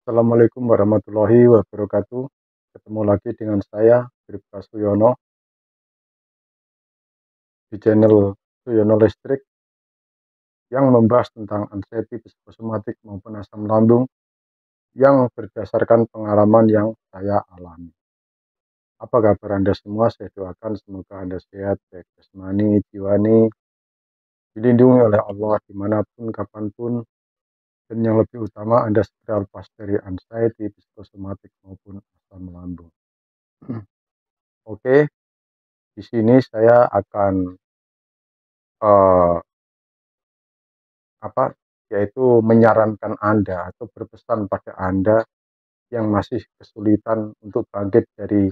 Assalamualaikum warahmatullahi wabarakatuh. Ketemu lagi dengan saya, Bribka Suyono, di channel Suyono Listrik yang membahas tentang anxiety psikosomatik maupun asam lambung yang berdasarkan pengalaman yang saya alami. Apa kabar Anda semua? Saya doakan semoga Anda sehat, baik jasmani, jiwani, dilindungi oleh Allah dimanapun, kapanpun, dan yang lebih utama Anda segera lepas dari anxiety psikosomatik maupun asam lambung. Oke, di sini saya akan eh, apa yaitu menyarankan Anda atau berpesan pada Anda yang masih kesulitan untuk bangkit dari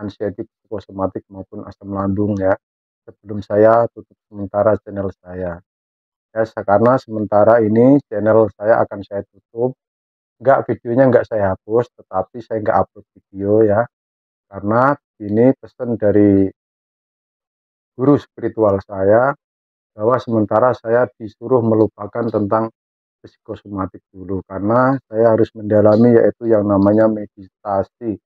anxiety psikosomatik maupun asam lambung ya. Sebelum saya tutup sementara channel saya. Ya, karena sementara ini channel saya akan saya tutup. Enggak, videonya enggak saya hapus, tetapi saya enggak upload video ya. Karena ini pesan dari guru spiritual saya bahwa sementara saya disuruh melupakan tentang psikosomatik dulu karena saya harus mendalami yaitu yang namanya meditasi,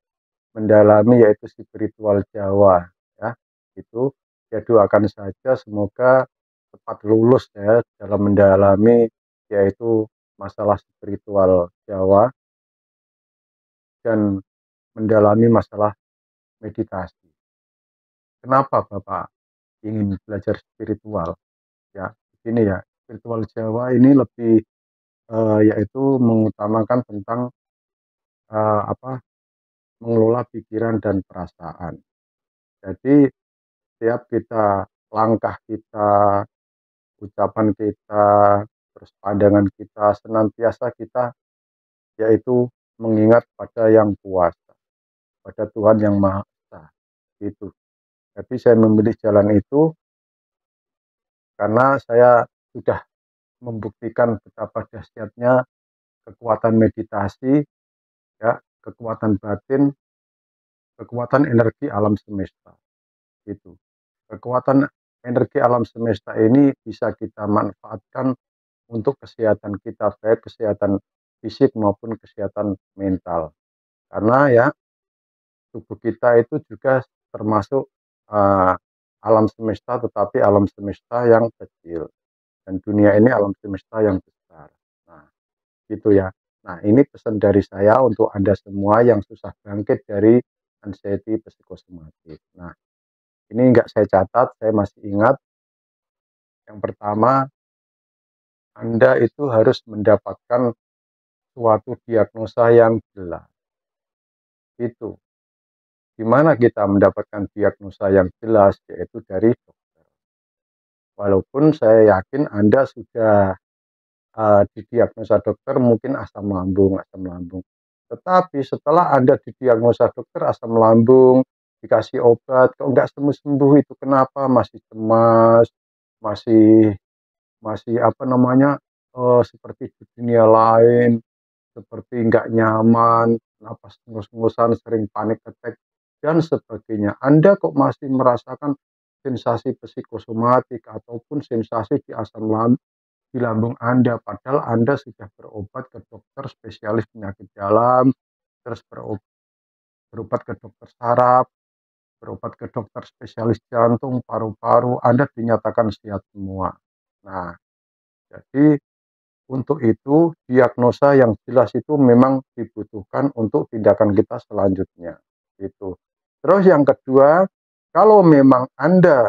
mendalami yaitu spiritual Jawa ya. Itu ya doakan saja semoga cepat lulus ya dalam mendalami yaitu masalah spiritual Jawa dan mendalami masalah meditasi. Kenapa Bapak ingin belajar spiritual? Ya, ini ya, spiritual Jawa ini lebih yaitu mengutamakan tentang apa mengelola pikiran dan perasaan. Jadi setiap kita langkah kita, ucapan kita, terus pandangan kita senantiasa kita yaitu mengingat pada yang kuasa, pada Tuhan yang Maha Esa. Itu. Jadi saya memilih jalan itu karena saya sudah membuktikan betapa dahsyatnya kekuatan meditasi, ya, kekuatan batin, kekuatan energi alam semesta. Itu. Kekuatan energi alam semesta ini bisa kita manfaatkan untuk kesehatan kita, baik kesehatan fisik maupun kesehatan mental. Karena ya tubuh kita itu juga termasuk uh, alam semesta, tetapi alam semesta yang kecil dan dunia ini alam semesta yang besar. Nah, gitu ya. Nah, ini pesan dari saya untuk Anda semua yang susah bangkit dari anxiety psikosomatik. Nah, ini enggak saya catat, saya masih ingat. Yang pertama, Anda itu harus mendapatkan suatu diagnosa yang jelas. Itu. Di mana kita mendapatkan diagnosa yang jelas, yaitu dari dokter. Walaupun saya yakin Anda sudah didiagnosa dokter mungkin asam lambung, asam lambung. Tetapi setelah Anda didiagnosa dokter asam lambung, dikasih obat, kok nggak sembuh-sembuh itu kenapa? Masih cemas, masih masih apa namanya, seperti di dunia lain, seperti nggak nyaman, napas ngus-ngusan, sering panic attack, dan sebagainya. Anda kok masih merasakan sensasi psikosomatik ataupun sensasi di asam lambung di lambung Anda, padahal Anda sudah berobat ke dokter spesialis penyakit dalam, terus berobat ke dokter saraf, berobat ke dokter spesialis jantung, paru-paru, Anda dinyatakan sehat semua. Nah, jadi untuk itu diagnosa yang jelas itu memang dibutuhkan untuk tindakan kita selanjutnya. Itu. Terus yang kedua, kalau memang Anda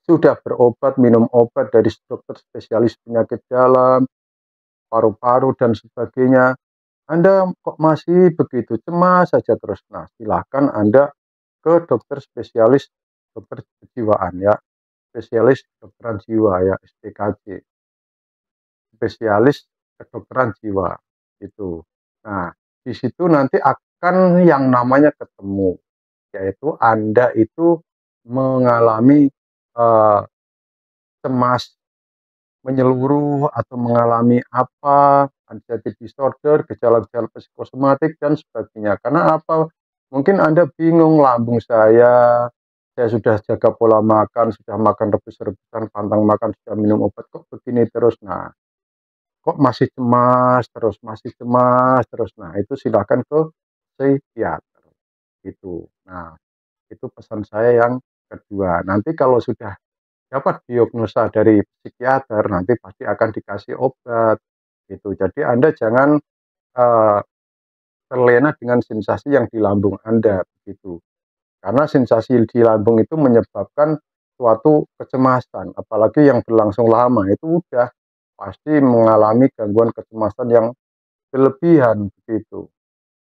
sudah berobat, minum obat dari dokter spesialis penyakit dalam, paru-paru dan sebagainya, Anda kok masih begitu cemas saja terus. Nah, silahkan Anda ke dokter spesialis dokter kejiwaan ya, spesialis kedokteran jiwa ya, SPKJ, spesialis kedokteran jiwa itu. Nah, di situ nanti akan yang namanya ketemu, yaitu Anda itu mengalami uh, cemas menyeluruh atau mengalami apa, anxiety disorder, gejala-gejala psikosomatik dan sebagainya. Karena apa? Mungkin Anda bingung lambung saya sudah jaga pola makan, sudah makan rebus-rebusan, pantang makan, sudah minum obat kok begini terus. Nah, kok masih cemas terus, masih cemas terus. Nah, itu silakan ke psikiater, gitu. Nah, itu pesan saya yang kedua. Nanti kalau sudah dapat diagnosa dari psikiater, nanti pasti akan dikasih obat, gitu. Jadi Anda jangan, eee, terlena dengan sensasi yang di lambung Anda, begitu. Karena sensasi di lambung itu menyebabkan suatu kecemasan, apalagi yang berlangsung lama, itu udah pasti mengalami gangguan kecemasan yang berlebihan, begitu.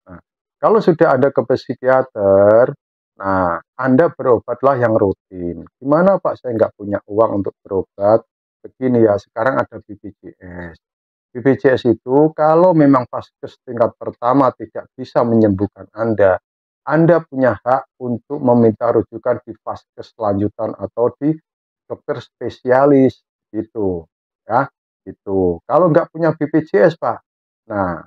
Nah, kalau sudah ada ke psikiater, nah Anda berobatlah yang rutin. "Gimana Pak, saya nggak punya uang untuk berobat." Begini ya, sekarang ada BPJS. BPJS itu kalau memang vaskes tingkat pertama tidak bisa menyembuhkan Anda punya hak untuk meminta rujukan di vaskes lanjutan atau di dokter spesialis, gitu, ya, gitu. Kalau nggak punya BPJS, Pak, nah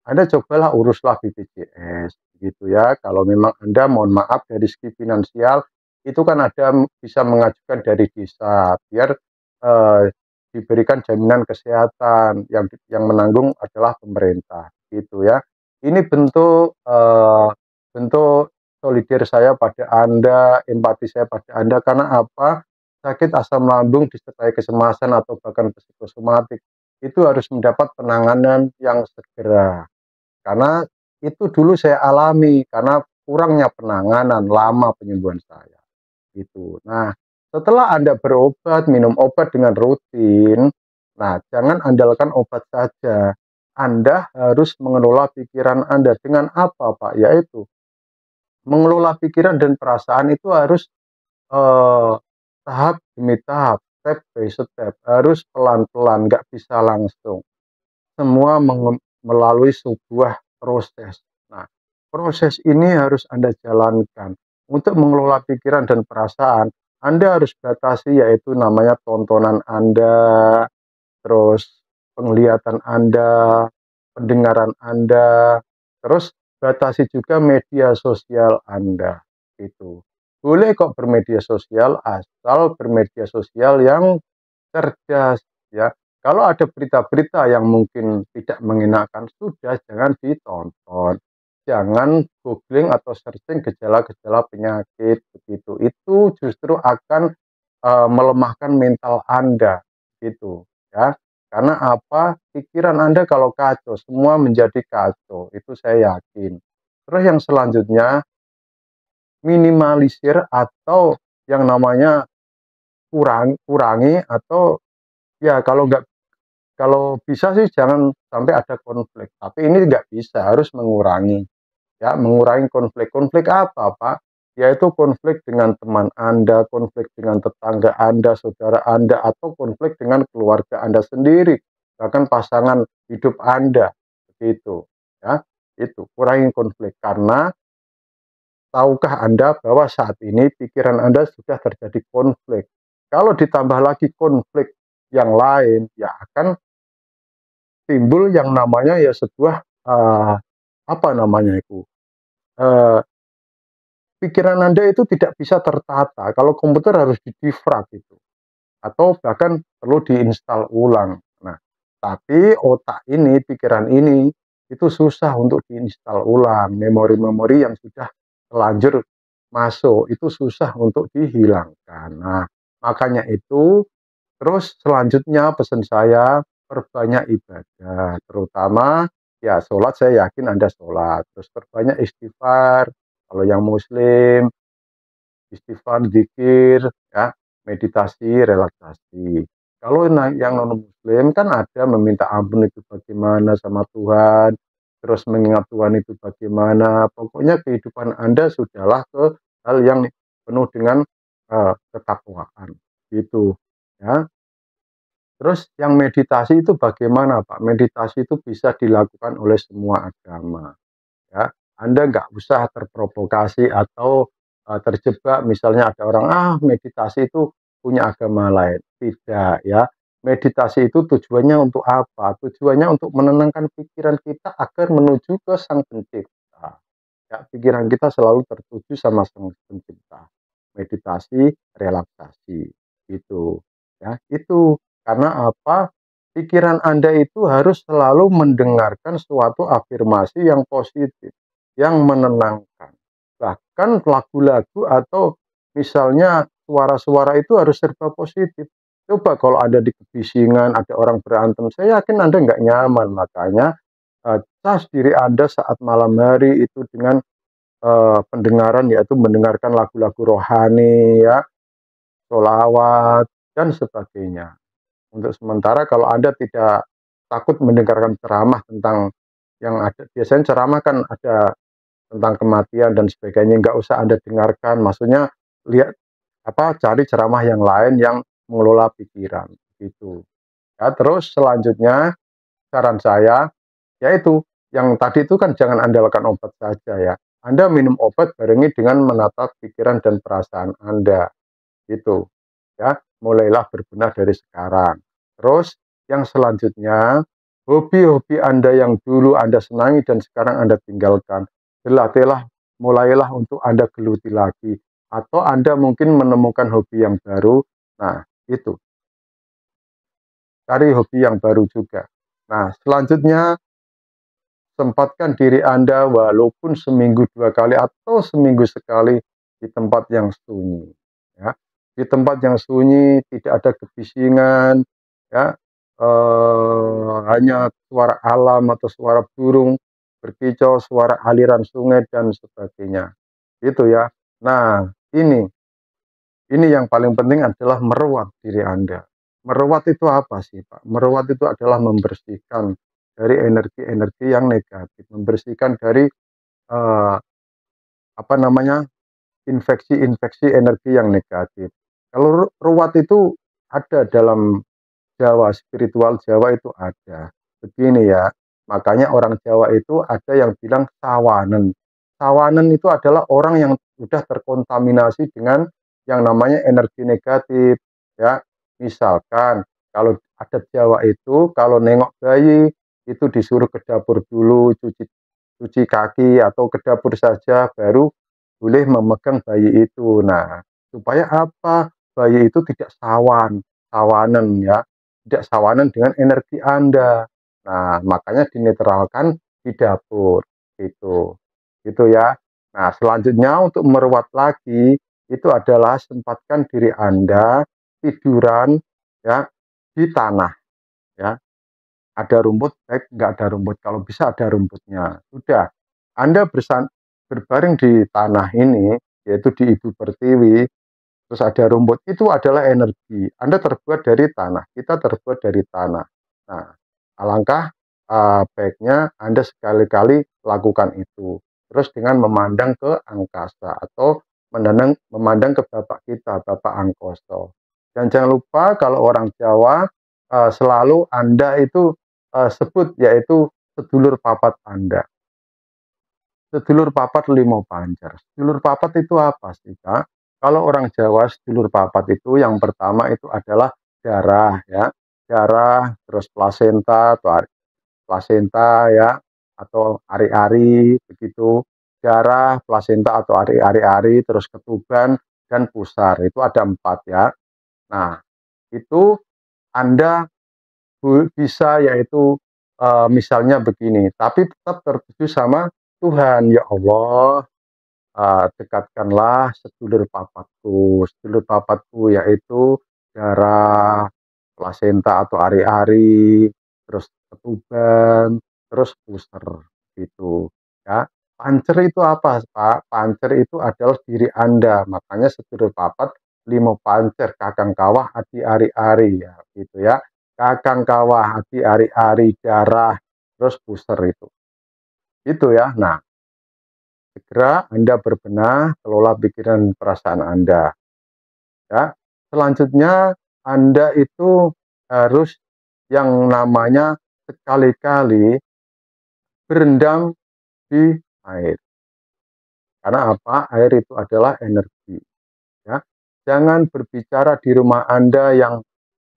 Anda cobalah uruslah BPJS, gitu ya. Kalau memang Anda mohon maaf dari segi finansial, itu kan ada bisa mengajukan dari desa, biar, eee, diberikan jaminan kesehatan yang menanggung adalah pemerintah, gitu ya. Ini bentuk, bentuk solidar saya pada Anda, empati saya pada Anda, karena apa, sakit asam lambung disertai kecemasan atau bahkan psikosomatik, itu harus mendapat penanganan yang segera. Karena itu dulu saya alami, karena kurangnya penanganan, lama penyembuhan saya, gitu. Nah, setelah Anda berobat, minum obat dengan rutin, nah jangan andalkan obat saja. Anda harus mengelola pikiran Anda dengan apa, Pak? Yaitu mengelola pikiran dan perasaan itu harus, eee, tahap demi tahap, step by step, harus pelan-pelan, nggak bisa langsung. Semua melalui sebuah proses. Nah, proses ini harus Anda jalankan. Untuk mengelola pikiran dan perasaan, Anda harus batasi, yaitu namanya tontonan Anda, terus penglihatan Anda, pendengaran Anda, terus batasi juga media sosial Anda, itu. Boleh kok bermedia sosial, asal bermedia sosial yang cerdas, ya. Kalau ada berita-berita yang mungkin tidak mengenakan, sudah jangan ditonton. Jangan googling atau searching gejala-gejala penyakit, begitu. Itu justru akan, melemahkan mental Anda, gitu, ya. Karena apa, pikiran Anda kalau kacau, semua menjadi kacau, itu saya yakin. Terus yang selanjutnya, minimalisir atau yang namanya kurangi atau ya kalau bisa sih jangan sampai ada konflik, tapi ini nggak bisa, harus mengurangi, ya, mengurangi konflik. Konflik apa, Pak? Yaitu konflik dengan teman Anda, konflik dengan tetangga Anda, saudara Anda, atau konflik dengan keluarga Anda sendiri, bahkan pasangan hidup Anda, begitu, ya. Itu, kurangi konflik, karena tahukah Anda bahwa saat ini pikiran Anda sudah terjadi konflik. Kalau ditambah lagi konflik yang lain, ya akan timbul yang namanya ya sebuah, apa namanya itu, eee, pikiran Anda itu tidak bisa tertata, kalau komputer harus di-defrag gitu, atau bahkan perlu diinstal ulang. Nah, tapi otak ini, pikiran ini, itu susah untuk diinstal ulang, memori-memori yang sudah terlanjur masuk, itu susah untuk dihilangkan. Nah, makanya itu terus selanjutnya pesan saya, perbanyak ibadah, terutama ya sholat saya yakin Anda sholat, terus perbanyak istighfar, kalau yang muslim, istighfar, zikir, ya, meditasi, relaksasi. Kalau yang non-muslim kan ada meminta ampun itu bagaimana sama Tuhan, terus mengingat Tuhan itu bagaimana, pokoknya kehidupan Anda sudahlah ke hal yang penuh dengan, ketakwaan, gitu, ya. Terus yang meditasi itu bagaimana, Pak? Meditasi itu bisa dilakukan oleh semua agama, ya. Anda nggak usah terprovokasi atau, terjebak misalnya ada orang, "Ah, meditasi itu punya agama lain." Tidak, ya. Meditasi itu tujuannya untuk apa? Tujuannya untuk menenangkan pikiran kita agar menuju ke Sang Pencipta. Ya, pikiran kita selalu tertuju sama Sang Pencipta. Meditasi, relaksasi, gitu. Ya, itu. Karena apa? pikiran Anda itu harus selalu mendengarkan suatu afirmasi yang positif, yang menenangkan. Bahkan lagu-lagu atau misalnya suara-suara itu harus serba positif. Coba kalau ada di kebisingan, ada orang berantem, saya yakin Anda nggak nyaman. Makanya cas diri Anda saat malam hari itu dengan pendengaran, yaitu mendengarkan lagu-lagu rohani ya, sholawat dan sebagainya. Untuk sementara kalau Anda tidak takut mendengarkan ceramah tentang yang ada, biasanya ceramah kan ada tentang kematian dan sebagainya, nggak usah Anda dengarkan. Maksudnya lihat cari ceramah yang lain yang mengelola pikiran gitu. Ya, terus selanjutnya saran saya yaitu yang tadi itu kan jangan andalkan obat saja ya. Anda minum obat barengi dengan menata pikiran dan perasaan Anda gitu ya. Mulailah berbenah dari sekarang. Terus yang selanjutnya, hobi-hobi Anda yang dulu Anda senangi dan sekarang Anda tinggalkan, dilatihlah, mulailah untuk Anda geluti lagi. Atau Anda mungkin menemukan hobi yang baru, nah itu, cari hobi yang baru juga. Nah, selanjutnya sempatkan diri Anda walaupun seminggu 2 kali atau seminggu sekali di tempat yang sunyi, ya. Di tempat yang sunyi, tidak ada kebisingan, ya, hanya suara alam atau suara burung berkicau, suara aliran sungai dan sebagainya, gitu ya. Nah, ini yang paling penting adalah merawat diri Anda. Merawat itu apa sih, Pak? Merawat itu adalah membersihkan dari energi-energi yang negatif, membersihkan dari eh, apa namanya, infeksi-infeksi energi yang negatif. Kalau ruwat itu ada dalam Jawa, spiritual Jawa itu ada. Begini ya, makanya orang Jawa itu ada yang bilang sawanen. Sawanen itu adalah orang yang sudah terkontaminasi dengan yang namanya energi negatif. Ya, misalkan kalau adat Jawa itu kalau nengok bayi itu disuruh ke dapur dulu, cuci cuci kaki atau ke dapur saja baru boleh memegang bayi itu. Nah, supaya apa? Bayi itu tidak sawanen ya, tidak sawanan dengan energi Anda. Nah, makanya dinetralkan di dapur gitu. Gitu ya. Nah, selanjutnya untuk merawat lagi itu adalah sempatkan diri Anda tiduran ya di tanah ya. Ada rumput, baik nggak ada rumput. Kalau bisa ada rumputnya. Sudah, Anda berbaring di tanah ini, yaitu di Ibu Pertiwi, terus ada rumput, itu adalah energi. Anda terbuat dari tanah, kita terbuat dari tanah. Nah, alangkah baiknya Anda sekali-kali lakukan itu. Terus dengan memandang ke angkasa atau memandang ke Bapak kita, Bapak Angkoso. Dan jangan lupa kalau orang Jawa selalu Anda itu sebut yaitu sedulur papat Anda. Sedulur papat limo pancer. Sedulur papat itu apa sih, Kak? Kalau orang Jawa sedulur papat itu yang pertama itu adalah darah ya. Darah, terus plasenta ya atau ari-ari begitu. Darah, plasenta atau ari-ari, terus ketuban dan pusar. Itu ada 4 ya. Nah, itu Anda bisa yaitu misalnya begini, tapi tetap tertuju sama Tuhan, ya Allah, dekatkanlah sedulur papatku yaitu darah, plasenta atau ari-ari, terus ketuban, terus puser gitu ya. Pancer itu apa, Pak? Pancer itu adalah diri Anda, makanya sedulur papat limo pancer, kakang kawah adi ari-ari ya gitu ya. Kakang kawah adi ari-ari darah, terus puser itu ya. Nah, segera Anda berbenah, kelola pikiran perasaan Anda. Ya. Selanjutnya Anda itu harus yang namanya sekali-kali berendam di air. Karena apa? Air itu adalah energi. Ya. Jangan berbicara di rumah Anda yang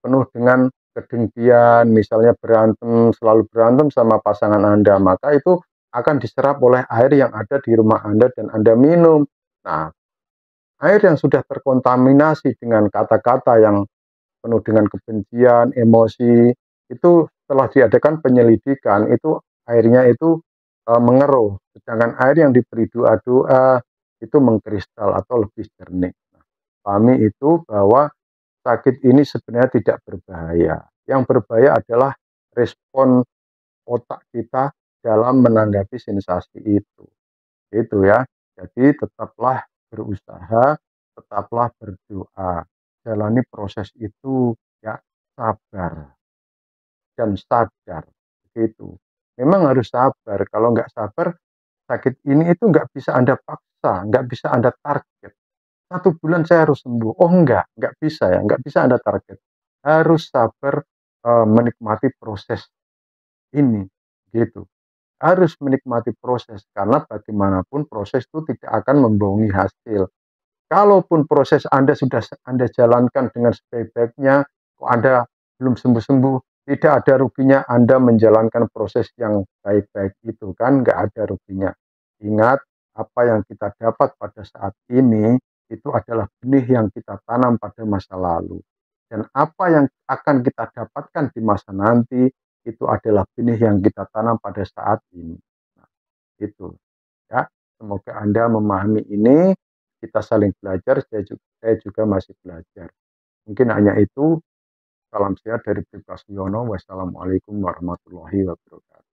penuh dengan kedengkian, misalnya berantem, selalu berantem sama pasangan Anda, maka itu akan diserap oleh air yang ada di rumah Anda dan Anda minum. Nah, air yang sudah terkontaminasi dengan kata-kata yang penuh dengan kebencian, emosi, itu setelah diadakan penyelidikan itu airnya itu mengeruh, sedangkan air yang diberi doa-doa itu mengkristal atau lebih jernih. Nah, pahami itu bahwa sakit ini sebenarnya tidak berbahaya. Yang berbahaya adalah respon otak kita dalam menanggapi sensasi itu. Itu ya. Jadi tetaplah berusaha, tetaplah berdoa. Jalani proses itu ya, sabar dan sadar. Begitu. Memang harus sabar. Kalau nggak sabar, sakit ini itu nggak bisa Anda paksa, nggak bisa Anda target. 1 bulan saya harus sembuh. Oh nggak bisa ya, nggak bisa Anda target. Harus sabar menikmati proses ini, gitu. Harus menikmati proses karena bagaimanapun proses itu tidak akan membohongi hasil. Kalaupun proses Anda sudah Anda jalankan dengan sebaik-baiknya, kok Anda belum sembuh-sembuh, tidak ada ruginya Anda menjalankan proses yang baik-baik itu kan, nggak ada ruginya. Ingat, apa yang kita dapat pada saat ini, itu adalah benih yang kita tanam pada masa lalu. Dan apa yang akan kita dapatkan di masa nanti, itu adalah benih yang kita tanam pada saat ini. Nah, itu ya. Semoga Anda memahami ini, kita saling belajar, saya juga masih belajar. Mungkin hanya itu. Salam sehat dari Bribka Suyono. Wassalamualaikum warahmatullahi wabarakatuh.